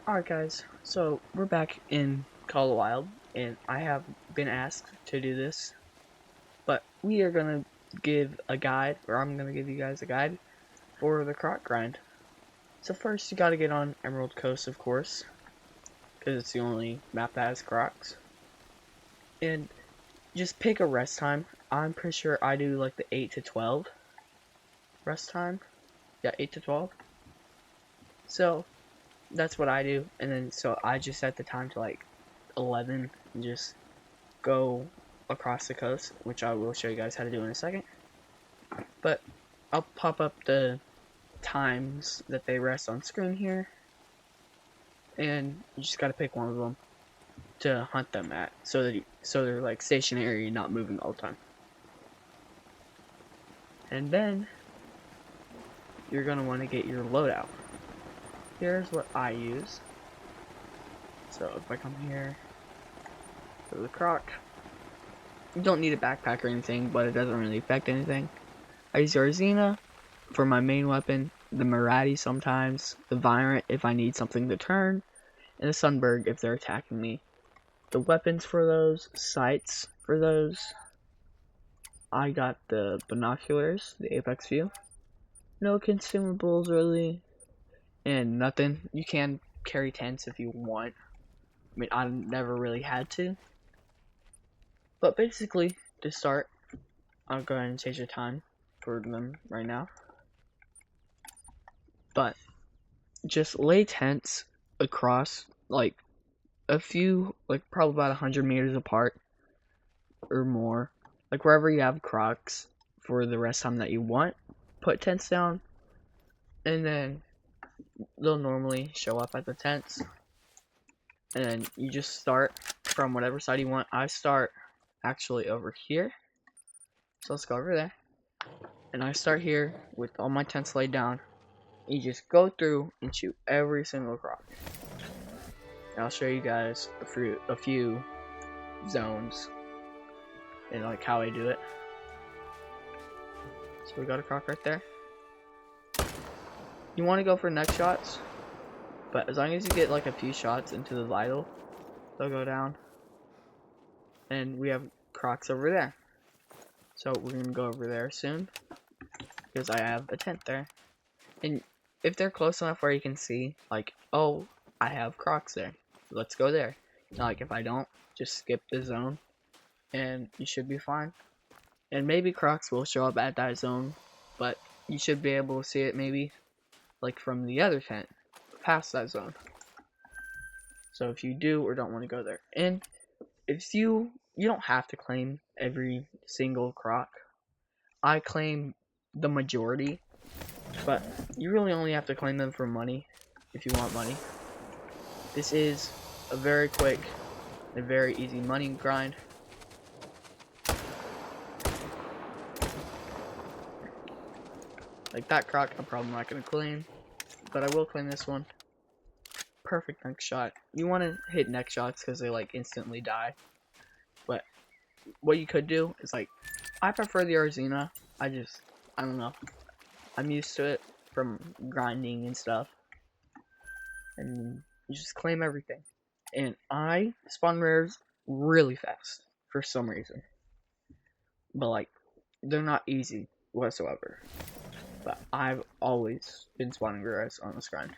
Alright guys, so we're back in Call of the Wild, and I have been asked to do this, but we are going to give a guide, or I'm going to give you guys a guide for the croc grind. So first you got to get on Emerald Coast, of course, because it's the only map that has crocs, and just pick a rest time. I'm pretty sure I do like the 8 to 12 rest time. Yeah, 8 to 12. So that's what I do, and then so I just set the time to like 11 and just go across the coast, which I will show you guys how to do in a second. But I'll pop up the times that they rest on screen here, and you just gotta pick one of them to hunt them at, so they're like stationary and not moving all the time. And then you're gonna want to get your loadout. Here's what I use. So if I come here to the croc, you don't need a backpack or anything, but it doesn't really affect anything. I use the Arzina for my main weapon, the Marati sometimes, the Virant if I need something to turn, and the Sunberg if they're attacking me. The weapons for those, sights for those, I got the binoculars, the Apex View. No consumables really, and nothing. You can carry tents if you want. I mean, I never really had to. But basically, to start, I'll go ahead and change the time for them right now. But just lay tents across like a few, like probably about 100 meters apart or more, like wherever you have crocs for the rest time that you want. Put tents down, and then they'll normally show up at the tents, and then you just start from whatever side you want. I start actually over here, so let's go over there, and I start here with all my tents laid down. You just go through and shoot every single croc. And I'll show you guys a few zones and like how I do it. So we got a croc right there. You want to go for neck shots, but as long as you get like a few shots into the vital, they'll go down. And we have crocs over there, so we're gonna go over there soon because I have a tent there. And if they're close enough where you can see, like, oh, I have crocs there, let's go there. Now, like if I don't, just skip the zone, and you should be fine. And maybe crocs will show up at that zone, but you should be able to see it maybe like from the other tent past that zone. So if you do or don't want to go there, and if you don't have to claim every single croc. I claim the majority, but you really only have to claim them for money if you want money. This is a very quick and very easy money grind. Like that croc, I'm probably not going to claim, but I will claim this one. Perfect neck shot. You want to hit neck shots because they like instantly die. But what you could do is like, I prefer the Arzina. I don't know. I'm used to it from grinding and stuff. And you just claim everything. And I spawn rares really fast for some reason. But like, they're not easy whatsoever. But I've always been spawning rares on this grind.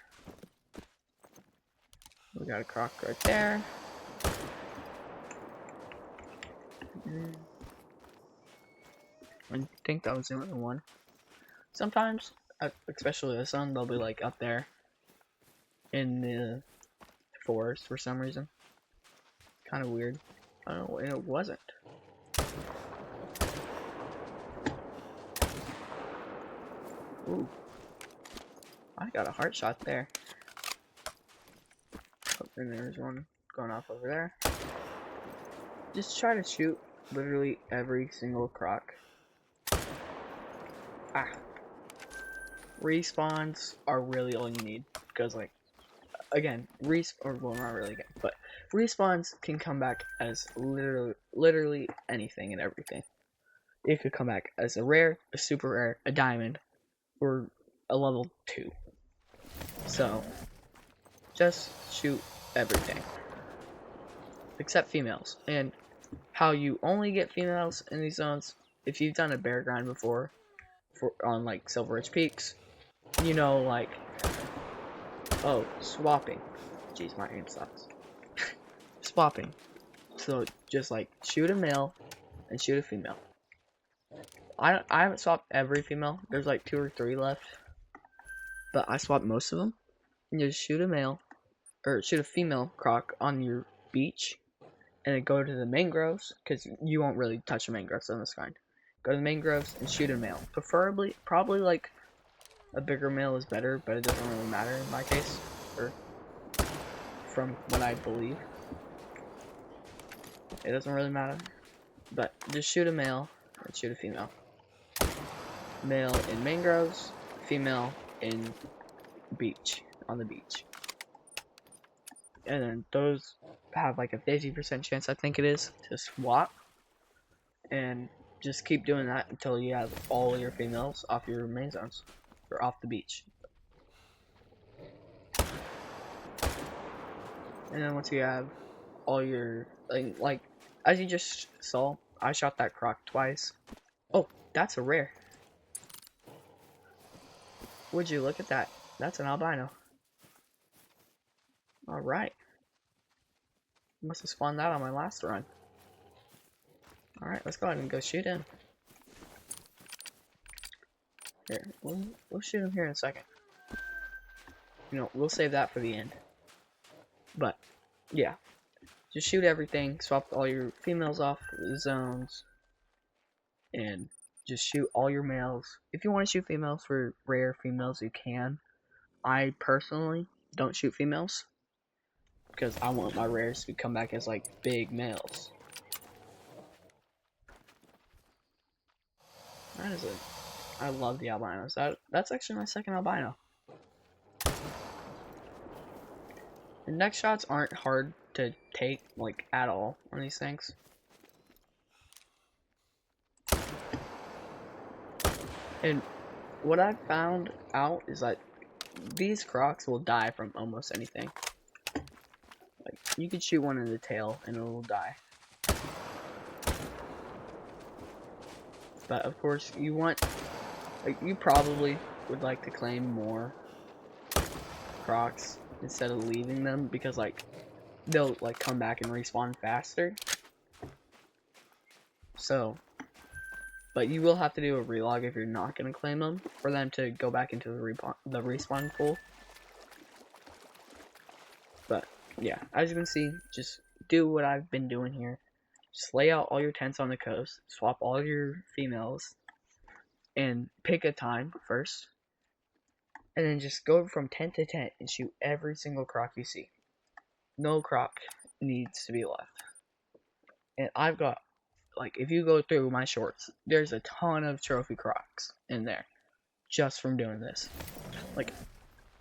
We got a croc right there. I think that was the only one. Sometimes, especially this one, they'll be like up there in the forest for some reason. Kind of weird. I don't know, and it wasn't. Ooh. I got a heart shot there. Oh, and there's one going off over there. Just try to shoot literally every single croc. Ah. Respawns are really all you need, because like, again, well, not really again, but respawns can come back as literally anything and everything. It could come back as a rare, a super rare, a diamond, or a level 2. So just shoot everything except females. And how you only get females in these zones, if you've done a bear grind before on like Silver Ridge Peaks, you know, like, oh, swapping. Jeez, my aim sucks. Swapping. So just like shoot a male and shoot a female. I haven't swapped every female. There's like 2 or 3 left, but I swapped most of them. And you just shoot a male or shoot a female croc on your beach, and then go to the mangroves, because you won't really touch the mangroves on this grind. Go to the mangroves and shoot a male. Preferably, probably like a bigger male is better, but it doesn't really matter in my case, or from what I believe. It doesn't really matter, but just shoot a male and shoot a female. Male in mangroves, female in beach, on the beach. And then those have like a 50% chance, I think it is, to swap. And just keep doing that until you have all your females off your main zones, or off the beach. And then once you have all your, like as you just saw, I shot that croc twice. Oh, that's a rare. Would you look at that? That's an albino. Alright. Must have spawned that on my last run. Alright, let's go ahead and go shoot him. Here, we'll shoot him here in a second. You know, we'll save that for the end. But, yeah. Just shoot everything, swap all your females off the zones, and just shoot all your males. If you want to shoot females for rare females, you can. I personally don't shoot females, because I want my rares to come back as like big males. That is it. I love the albinos. That's actually my second albino. The next shots aren't hard to take, like, at all on these things. And what I've found out is that these crocs will die from almost anything. Like, you could shoot one in the tail and it will die. But of course, you want, like, you probably would like to claim more crocs instead of leaving them, because like they'll like come back and respawn faster. So, but you will have to do a relog if you're not going to claim them, for them to go back into the respawn pool. But yeah, as you can see, just do what I've been doing here. Just lay out all your tents on the coast, swap all your females, and pick a time first. And then just go from tent to tent and shoot every single croc you see. No croc needs to be left. And I've got, like, if you go through my shorts, there's a ton of trophy crocs in there. Just from doing this. Like,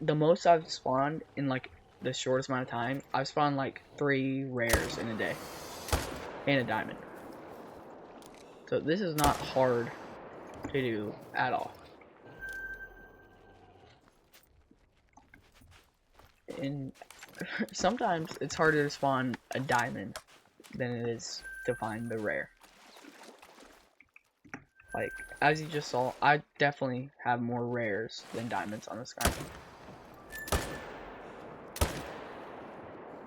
the most I've spawned in, like, the shortest amount of time, I've spawned, like, 3 rares in a day. And a diamond. So this is not hard to do at all. And sometimes it's harder to spawn a diamond than it is to find the rare. Like, as you just saw, I definitely have more rares than diamonds on this guy.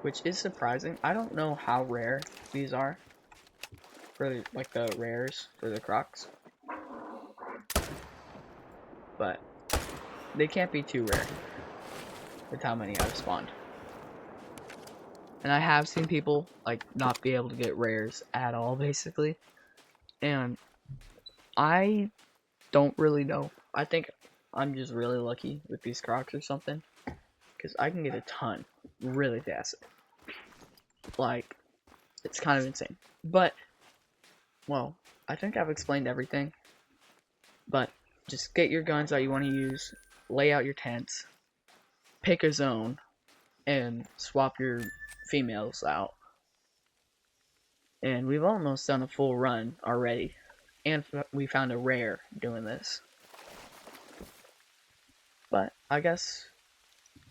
Which is surprising. I don't know how rare these are. For, like, the rares for the crocs. But they can't be too rare with how many I've spawned. And I have seen people, like, not be able to get rares at all, basically. And I don't really know. I think I'm just really lucky with these crocs or something, because I can get a ton really fast. Like, it's kind of insane. But, well, I think I've explained everything. But just get your guns that you want to use, lay out your tents, pick a zone, and swap your females out. And we've almost done a full run already. And we found a rare doing this. But I guess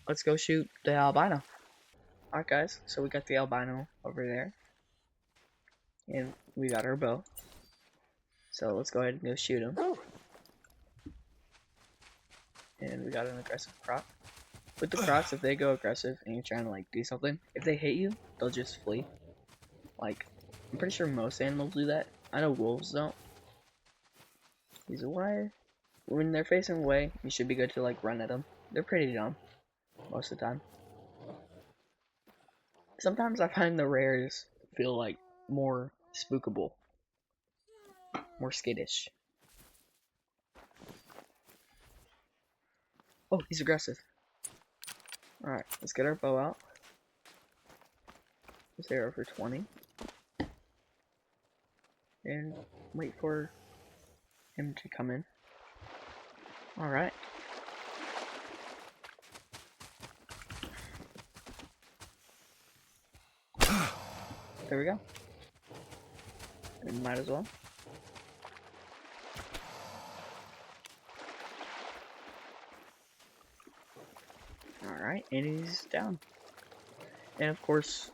let's go shoot the albino. Alright guys, so we got the albino over there. And we got our bow. So let's go ahead and go shoot him. And we got an aggressive croc. With the crocs, if they go aggressive and you're trying to like do something, if they hit you, they'll just flee. Like, I'm pretty sure most animals do that. I know wolves don't. He's away. When they're facing away, you should be good to like run at them. They're pretty dumb most of the time. Sometimes I find the rares feel like more spookable, more skittish. Oh, he's aggressive. Alright, let's get our bow out. Let's arrow for 20. And wait for him to come in. Alright. There we go. We might as well. Alright, and he's down. And of course,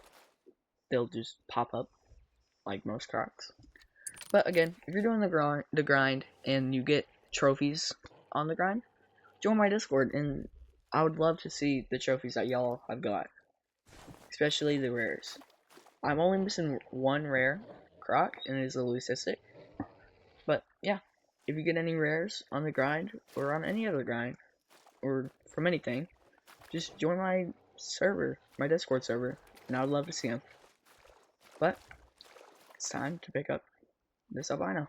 they'll just pop up like most crocs. But again, if you're doing the grind and you get trophies on the grind, join my Discord, and I would love to see the trophies that y'all have got, especially the rares. I'm only missing one rare croc, and it is a leucistic. But yeah, if you get any rares on the grind or on any other grind or from anything, just join my server, my Discord server, and I would love to see them. But it's time to pick up this albino.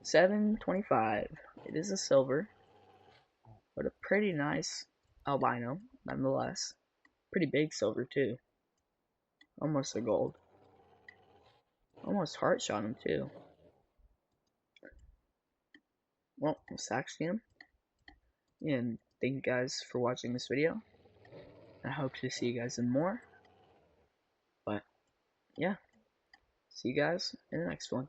725. It is a silver, but a pretty nice albino nonetheless. Pretty big silver too. Almost a gold. Almost heart shot him too. Well, let's actually him. And thank you guys for watching this video. I hope to see you guys in more. But yeah, see you guys in the next one.